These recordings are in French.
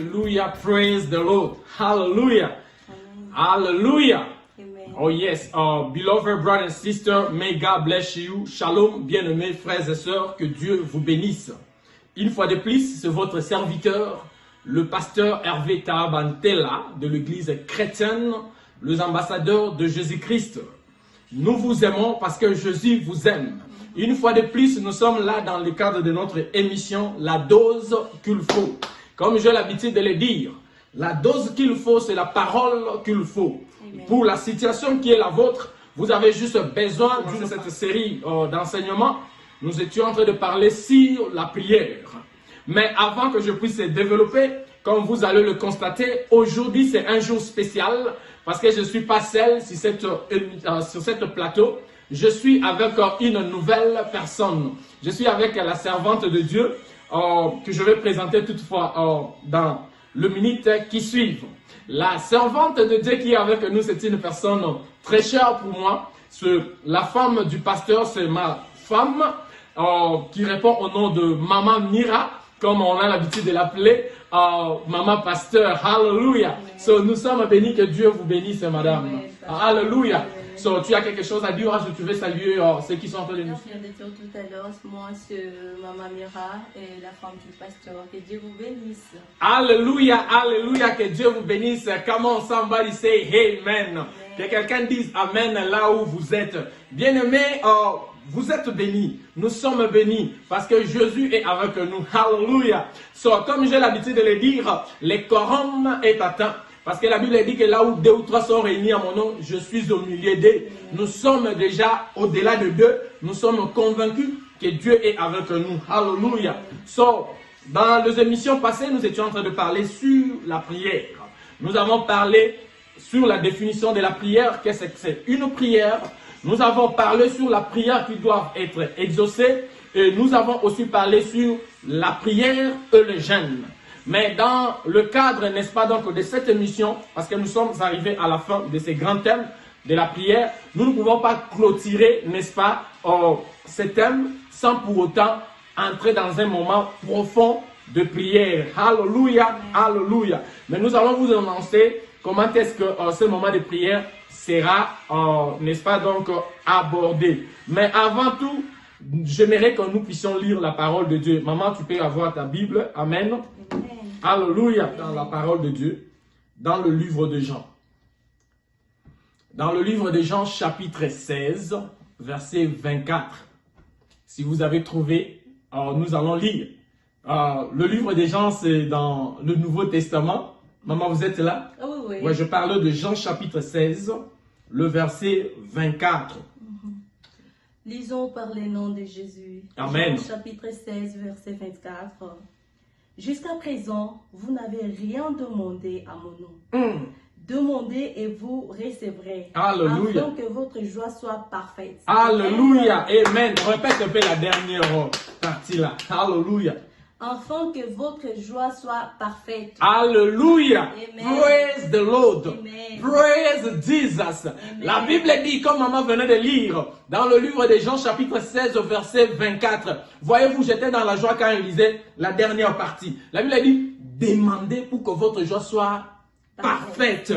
Hallelujah. Praise the Lord. Hallelujah. Amen. Hallelujah. Amen. Oh yes, beloved brother and sister, may God bless you. Shalom, bien-aimés frères et sœurs, que Dieu vous bénisse. Une fois de plus, c'est votre serviteur, le pasteur Hervé Taabantela de l'église chrétienne, les ambassadeurs de Jésus-Christ. Nous vous aimons parce que Jésus vous aime. Une fois de plus, nous sommes là dans le cadre de notre émission, la dose qu'il faut. Comme j'ai l'habitude de le dire, la dose qu'il faut, c'est la parole qu'il faut. Amen. Pour la situation qui est la vôtre, vous avez juste besoin d'une cette série d'enseignements. Nous étions en train de parler sur la prière. Mais avant que je puisse développer, comme vous allez le constater, aujourd'hui c'est un jour spécial parce que je ne suis pas seul sur cette plateau. Je suis avec une nouvelle personne. Je suis avec la servante de Dieu que je vais présenter toutefois dans le minute qui suivent. La servante de Dieu qui est avec nous, c'est une personne très chère pour moi. La femme du pasteur, c'est ma femme qui répond au nom de Maman Mira, comme on a l'habitude de l'appeler, Maman Pasteur. Hallelujah. So, nous sommes bénis, que Dieu vous bénisse, madame. Amen. Hallelujah. So, tu as quelque chose à dire, si tu veux saluer ceux qui sont en train de nous. Je viens de dire tout à l'heure, moi c'est Maman Mira et la femme du pasteur. Que Dieu vous bénisse. Alléluia, alléluia, que Dieu vous bénisse. Come on, somebody say amen. Amen. Que quelqu'un dise amen là où vous êtes. Bien-aimés, vous êtes bénis. Nous sommes bénis parce que Jésus est avec nous. Alléluia. So, comme j'ai l'habitude de le dire, le quorum est atteint. Parce que la Bible dit que là où 2 ou 3 sont réunis à mon nom, je suis au milieu d'eux. Nous sommes déjà au-delà de 2. Nous sommes convaincus que Dieu est avec nous. Alléluia. So, dans les émissions passées, nous étions en train de parler sur la prière. Nous avons parlé sur la définition de la prière. Qu'est-ce que c'est une prière? Nous avons parlé sur la prière qui doit être exaucée. Et nous avons aussi parlé sur la prière et le jeûne. Mais dans le cadre, n'est-ce pas, donc, de cette émission, parce que nous sommes arrivés à la fin de ces grands thèmes de la prière, nous ne pouvons pas clôturer, n'est-ce pas, ces thèmes sans pour autant entrer dans un moment profond de prière. Alléluia, alléluia. Mais nous allons vous annoncer comment est-ce que ce moment de prière sera, n'est-ce pas, donc, abordé. Mais avant tout, j'aimerais que nous puissions lire la parole de Dieu. Maman, tu peux avoir ta Bible. Amen. Amen. Alléluia, dans la parole de Dieu, dans le livre de Jean. Dans le livre de Jean, chapitre 16, verset 24. Si vous avez trouvé, nous allons lire. Le livre de Jean, c'est dans le Nouveau Testament. Maman, vous êtes là? Ah oui, oui. Ouais, je parle de Jean, chapitre 16, le verset 24. Lisons par le nom de Jésus. Amen. Jean, chapitre 16, verset 24. Jusqu'à présent, vous n'avez rien demandé à mon nom. Demandez et vous recevrez. Alléluia. Afin que votre joie soit parfaite. Alléluia. Amen. Répète un peu la dernière partie là. Alléluia. Afin que votre joie soit parfaite. Alléluia. Amen. Praise the Lord. Amen. Praise Jesus. La Bible dit, comme maman venait de lire, dans le livre de Jean chapitre 16 verset 24. Voyez-vous, j'étais dans la joie quand il lisait la dernière partie. La Bible dit, demandez pour que votre joie soit parfaite.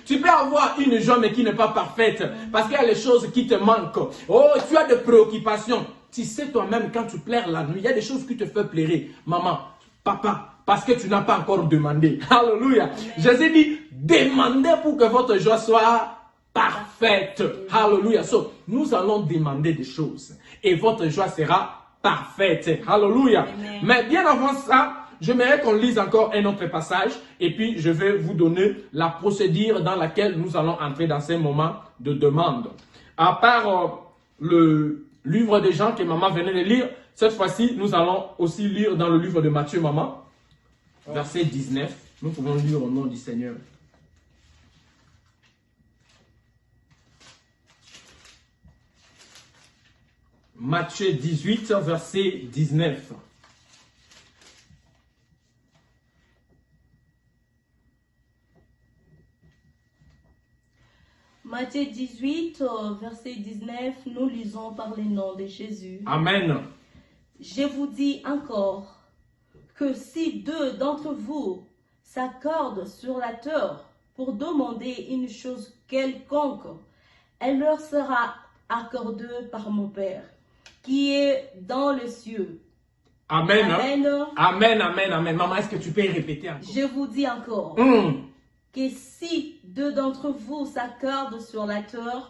Tu peux avoir une joie mais qui n'est pas parfaite parce qu'il y a les choses qui te manquent. Oh, tu as des préoccupations. Tu sais toi-même quand tu pleures la nuit, il y a des choses qui te font pleurer. Maman, papa, parce que tu n'as pas encore demandé. Alléluia. Jésus dit, demandez pour que votre joie soit parfaite. Alléluia. So, nous allons demander des choses et votre joie sera parfaite. Alléluia. Amen. Mais bien avant ça, j'aimerais qu'on lise encore un autre passage et puis je vais vous donner la procédure dans laquelle nous allons entrer dans ces moments de demande. À part le livre des Jean que maman venait de lire, cette fois-ci, nous allons aussi lire dans le livre de Matthieu, maman, verset 19. Nous pouvons lire au nom du Seigneur. Matthieu 18, verset 19. Matthieu 18, verset 19, nous lisons par le nom de Jésus. Amen. Je vous dis encore que si 2 d'entre vous s'accordent sur la terre pour demander une chose quelconque, elle leur sera accordée par mon Père, qui est dans les cieux. Amen. Amen. Amen, amen, amen. Maman, est-ce que tu peux répéter encore? Je vous dis encore que si deux d'entre vous s'accordent sur la terre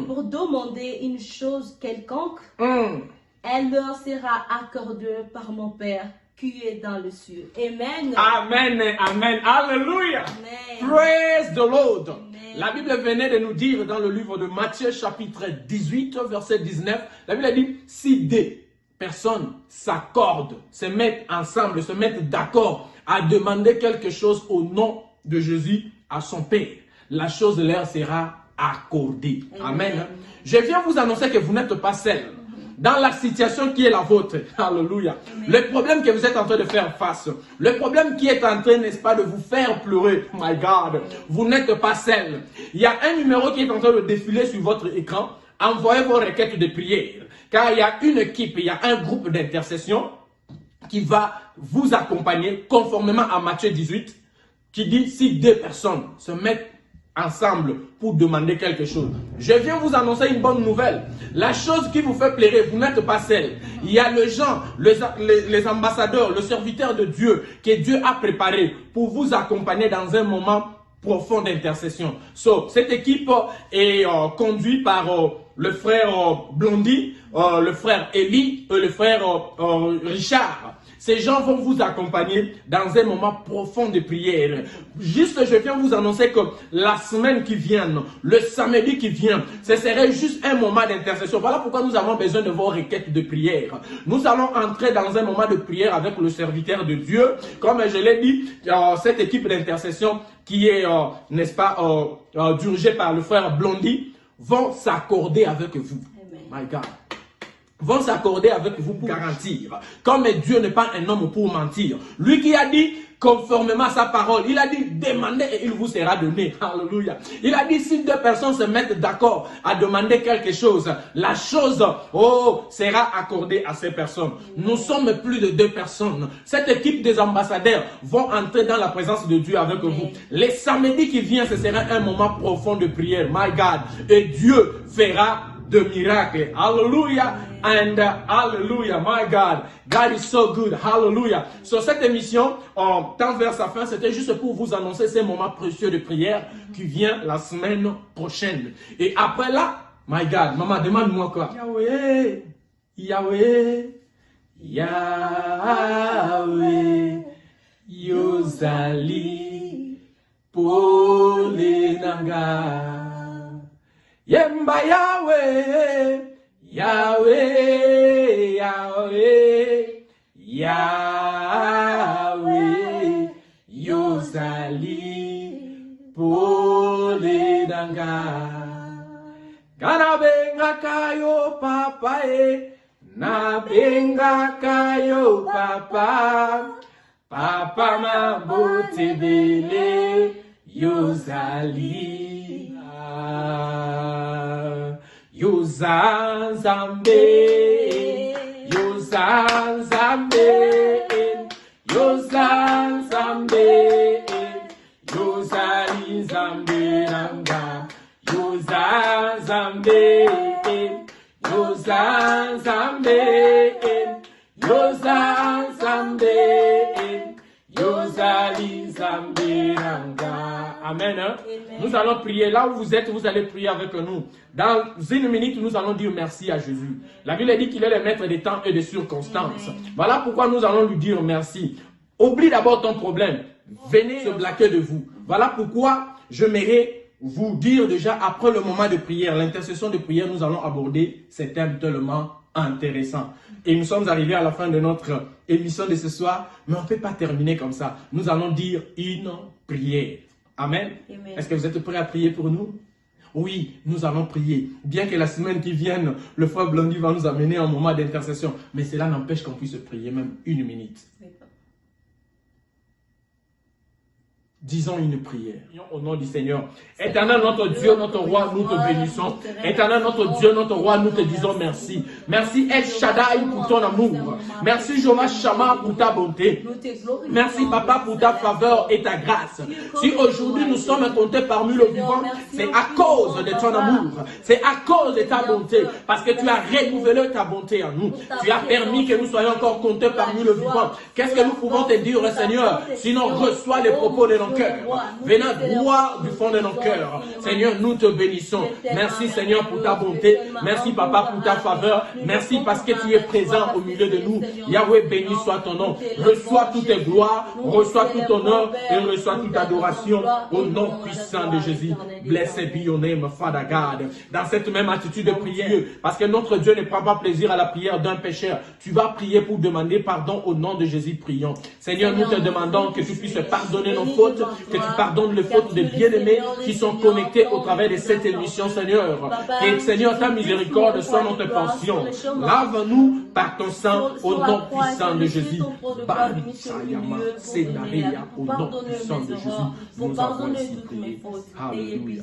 pour demander une chose quelconque, elle leur sera accordée par mon Père qui est dans le ciel. Amen. Amen, amen. Alléluia. Amen. Praise the Lord. Amen. La Bible venait de nous dire dans le livre de Matthieu, chapitre 18, verset 19, la Bible a dit, si des personnes s'accordent, se mettent ensemble, se mettent d'accord à demander quelque chose au nom de Jésus à son Père, la chose leur sera accordée. Amen. Amen. Je viens vous annoncer que vous n'êtes pas seul dans la situation qui est la vôtre. Alléluia. Le problème que vous êtes en train de faire face, le problème qui est en train, n'est-ce pas, de vous faire pleurer. My God, vous n'êtes pas seul. Il y a un numéro qui est en train de défiler sur votre écran. Envoyez vos requêtes de prière. Car il y a une équipe, il y a un groupe d'intercession qui va vous accompagner conformément à Matthieu 18, qui dit si deux personnes se mettent ensemble pour demander quelque chose. Je viens vous annoncer une bonne nouvelle. La chose qui vous fait plaire, vous n'êtes pas seul. Il y a les gens, les ambassadeurs, le serviteur de Dieu que Dieu a préparé pour vous accompagner dans un moment profond d'intercession. Cette équipe est conduite par le frère Blondie, le frère Eli et le frère Richard. Ces gens vont vous accompagner dans un moment profond de prière. Juste, je viens vous annoncer que la semaine qui vient, le samedi qui vient, ce serait juste un moment d'intercession. Voilà pourquoi nous avons besoin de vos requêtes de prière. Nous allons entrer dans un moment de prière avec le serviteur de Dieu. Comme je l'ai dit, cette équipe d'intercession qui est, n'est-ce pas, dirigée par le frère Blondie, vont s'accorder avec vous. Amen. My God. Vont s'accorder avec vous pour garantir. Comme Dieu n'est pas un homme pour mentir. Lui qui a dit, conformément à sa parole, il a dit, demandez et il vous sera donné. Alléluia. Il a dit, si deux personnes se mettent d'accord à demander quelque chose, la chose, sera accordée à ces personnes. Nous sommes plus de deux personnes. Cette équipe des ambassadeurs vont entrer dans la présence de Dieu avec vous. Les samedis qui viennent, ce sera un moment profond de prière. My God. Et Dieu fera de miracles. Hallelujah and hallelujah. My God. God is so good. Hallelujah. Sur cette émission, tant vers sa fin, c'était juste pour vous annoncer ces moments précieux de prière qui vient la semaine prochaine. Et après là, my God, maman, demande-moi quoi? Yahweh, Yahweh, Yahweh, Yozali, Polenanga. Yemba Yahweh, Yahweh, Yahweh, Yahweh, Yozali, Polenanga. Kana benga kayo papa na benga kayo papa, papa mabote bele, Yozali. Yozanzambe, Yozanzambe, Yozanzambe, Yozalizambe nanga, Yozanzambe, Yozanzambe, Yozanzambe, Yozalizambe nanga. Amen. Nous allons prier. Là où vous êtes, vous allez prier avec nous. Dans une minute, nous allons dire merci à Jésus. La Bible dit qu'il est le maître des temps et des circonstances. Amen. Voilà pourquoi nous allons lui dire merci. Oublie d'abord ton problème. Venez se blaquer de vous. Voilà pourquoi j'aimerais vous dire déjà, après le moment de prière, l'intercession de prière, nous allons aborder ces thèmes tellement intéressants. Et nous sommes arrivés à la fin de notre émission de ce soir, mais on ne peut pas terminer comme ça. Nous allons dire une prière. Amen. Amen. Est-ce que vous êtes prêts à prier pour nous? Oui, nous allons prier. Bien que la semaine qui vienne, le frère Blondie va nous amener un moment d'intercession. Mais cela n'empêche qu'on puisse prier même une minute. Disons une prière au nom du Seigneur. Éternel notre Dieu, notre roi, nous te bénissons. Éternel notre Dieu, notre roi, nous te disons merci. Merci El Shaddai pour ton amour. Merci Jehovah Shammah pour ta bonté. Merci Papa pour ta faveur et ta grâce. Si aujourd'hui nous sommes comptés parmi le vivant, c'est à cause de ton amour. C'est à cause de ta bonté. Parce que tu as renouvelé ta bonté en nous. Tu as permis que nous soyons encore comptés parmi le vivant. Qu'est-ce que nous pouvons te dire, Seigneur? Sinon, reçois les propos de nos cœurs. Venant droit du fond de nos cœurs. Seigneur, nous te bénissons. Merci Seigneur pour ta bonté. Merci Papa pour ta faveur. Merci parce que tu es présent au milieu de nous. Yahweh, béni soit ton nom. Reçois toutes tes gloires, reçois tout honneur et reçois toute adoration au nom puissant de Jésus. Blessed be your name, Father God. Dans cette même attitude de prière, parce que notre Dieu ne prend pas plaisir à la prière d'un pécheur. Tu vas prier pour demander pardon au nom de Jésus. Prions. Seigneur, nous te demandons que tu puisses pardonner nos fautes, que tu pardonnes les fautes des bien-aimés qui sont connectés au travers de cette émission, Seigneur. Que, Seigneur, ta miséricorde soit notre portion. Lave-nous par ton sang au nom puissant de Jésus. Au nom puissant de Jésus, nous avons ainsi prié. Alléluia.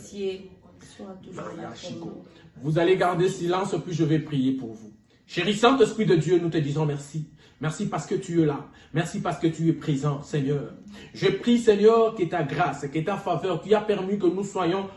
Vous allez garder silence, puis je vais prier pour vous. Chéri Saint-Esprit de Dieu, nous te disons merci. Merci parce que tu es là. Merci parce que tu es présent, Seigneur. Je prie, Seigneur, que ta grâce, que ta faveur, qui a permis que nous soyons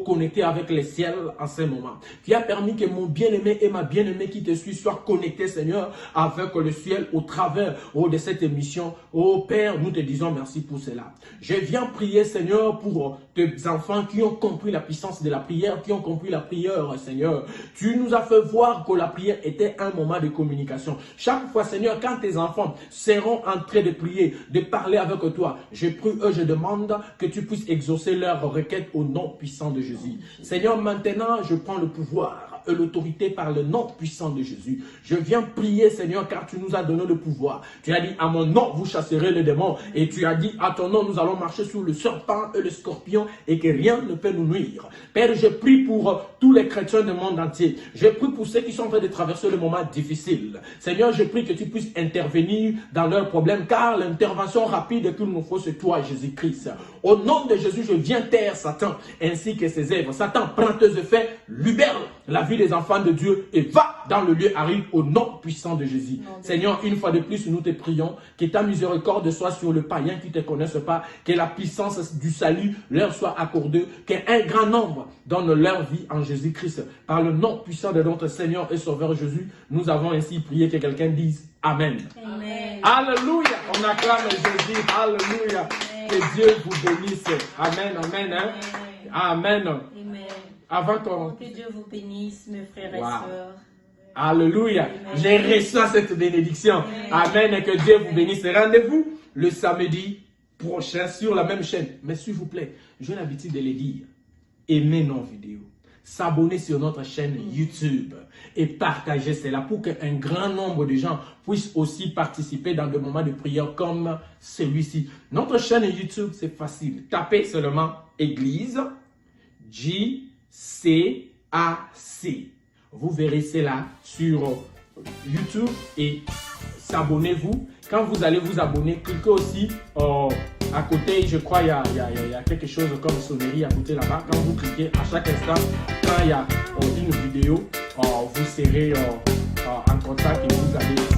connectés avec les ciels en ce moment. Qui a permis que mon bien-aimé et ma bien-aimée qui te suit soient connectés, Seigneur, avec le ciel au travers de cette émission. Oh Père, nous te disons merci pour cela. Je viens prier, Seigneur, pour tes enfants qui ont compris la puissance de la prière, qui ont compris la prière, Seigneur. Tu nous as fait voir que la prière était un moment de communication. Chaque fois, Seigneur, quand tes enfants seront en train de prier, de parler avec toi, je prie, je demande que tu puisses exaucer leurs requêtes au nom puissant de Jésus. Seigneur, maintenant, je prends le pouvoir et l'autorité par le nom puissant de Jésus. Je viens prier, Seigneur, car tu nous as donné le pouvoir. Tu as dit, à mon nom, vous chasserez les démons. Et tu as dit, à ton nom, nous allons marcher sur le serpent et le scorpion et que rien ne peut nous nuire. Père, je prie pour tous les chrétiens du monde entier. Je prie pour ceux qui sont en train de traverser le moment difficile. Seigneur, je prie que tu puisses intervenir dans leurs problèmes, car l'intervention rapide qu'il nous faut, c'est toi, Jésus-Christ. Au nom de Jésus, je viens taire Satan ainsi que ses œuvres. Satan, prends tes effets, libère la vie des enfants de Dieu et va dans le lieu aride au nom puissant de Jésus. Seigneur, une fois de plus, nous te prions que ta miséricorde soit sur le païen qui ne te connaissent pas, que la puissance du salut leur soit accordée, qu'un grand nombre donne leur vie en Jésus-Christ. Par le nom puissant de notre Seigneur et Sauveur Jésus, nous avons ainsi prié que quelqu'un dise Amen. Amen. Alléluia. On acclame Jésus. Alléluia. Que Dieu vous bénisse. Amen. Amen. Hein? Amen. Amen. Avant qu'on... Que Dieu vous bénisse, mes frères et sœurs. Alléluia. Je reçois cette bénédiction. Amen. Et que Dieu vous bénisse. Rendez-vous le samedi prochain sur la même chaîne. Mais s'il vous plaît, j'ai l'habitude de le dire. Aimez nos vidéos. S'abonner sur notre chaîne YouTube et partager cela pour qu'un grand nombre de gens puissent aussi participer dans des moments de prière comme celui-ci. Notre chaîne YouTube, c'est facile. Tapez seulement Église JCAC. Vous verrez cela sur YouTube et s'abonnez-vous. Quand vous allez vous abonner, cliquez aussi à côté, je crois il y a quelque chose comme sonnerie à côté là-bas. Quand vous cliquez à chaque instant, quand il y a une vidéo, vous serez en contact et vous allez